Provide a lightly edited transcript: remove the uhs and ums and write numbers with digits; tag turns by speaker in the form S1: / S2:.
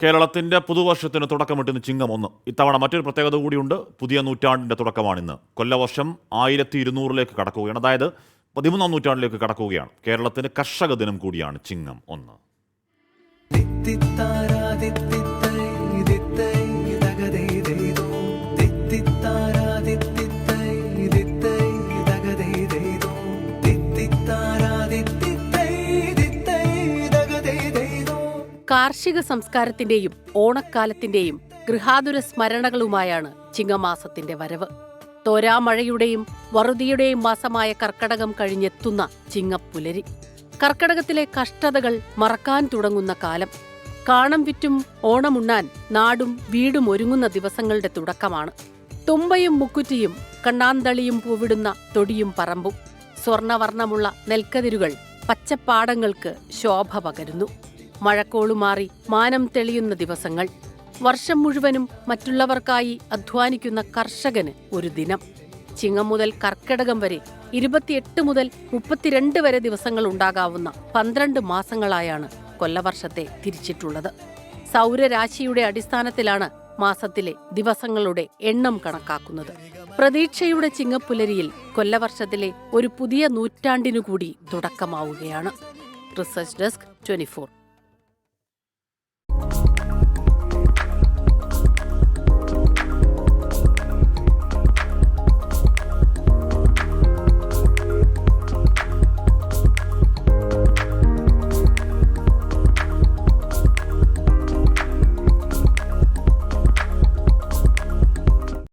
S1: കേരളത്തിന്റെ പുതുവർഷത്തിന് തുടക്കമിട്ടുന്ന ചിങ്ങം 1. ഇത്തവണ മറ്റൊരു പ്രത്യേകത കൂടിയുണ്ട്. പുതിയ നൂറ്റാണ്ടിന്റെ തുടക്കമാണിന്ന്. കൊല്ലവർഷം 1200 കടക്കുകയാണ്. അതായത് 13ാം നൂറ്റാണ്ടിലേക്ക് കടക്കുകയാണ്. കേരളത്തിന് കർഷക ദിനം കൂടിയാണ് ചിങ്ങം 1.
S2: കാർഷിക സംസ്കാരത്തിന്റെയും ഓണക്കാലത്തിന്റെയും ഗൃഹാതുര സ്മരണകളുമായാണ് ചിങ്ങമാസത്തിന്റെ വരവ്. തോരാമഴയുടെയും വറുതിയുടെയും മാസമായ കർക്കടകം കഴിഞ്ഞെത്തുന്ന ചിങ്ങപ്പുലരി. കർക്കടകത്തിലെ കഷ്ടതകൾ മറക്കാൻ തുടങ്ങുന്ന കാലം. കാണം വിറ്റും ഓണമുണ്ണാൻ നാടും വീടും ഒരുങ്ങുന്ന ദിവസങ്ങളുടെ തുടക്കമാണ്. തുമ്പയും മുക്കുറ്റിയും കണ്ണാന്തളിയും പൂവിടുന്ന തൊടിയും പറമ്പും സ്വർണവർണ്ണമുള്ള നെൽക്കതിരുകൾ പച്ചപ്പാടങ്ങൾക്ക് ശോഭ പകരുന്നു. മഴക്കോളുമാറി മാനം തെളിയുന്ന ദിവസങ്ങൾ. വർഷം മുഴുവനും മറ്റുള്ളവർക്കായി അധ്വാനിക്കുന്ന കർഷകന് ഒരു ദിനം. ചിങ്ങം മുതൽ കർക്കിടകം വരെ 28 മുതൽ 32 വരെ ദിവസങ്ങൾ ഉണ്ടാകാവുന്ന 12 മാസങ്ങളായാണ് കൊല്ലവർഷത്തെ തിരിച്ചിട്ടുള്ളത്. സൗരരാശിയുടെ അടിസ്ഥാനത്തിലാണ് മാസത്തിലെ ദിവസങ്ങളുടെ എണ്ണം കണക്കാക്കുന്നത്. പ്രതീക്ഷയുടെ ചിങ്ങപ്പുലരിയിൽ കൊല്ലവർഷത്തിലെ ഒരു പുതിയ നൂറ്റാണ്ടിനു കൂടി തുടക്കമാവുകയാണ്. Research desk 24.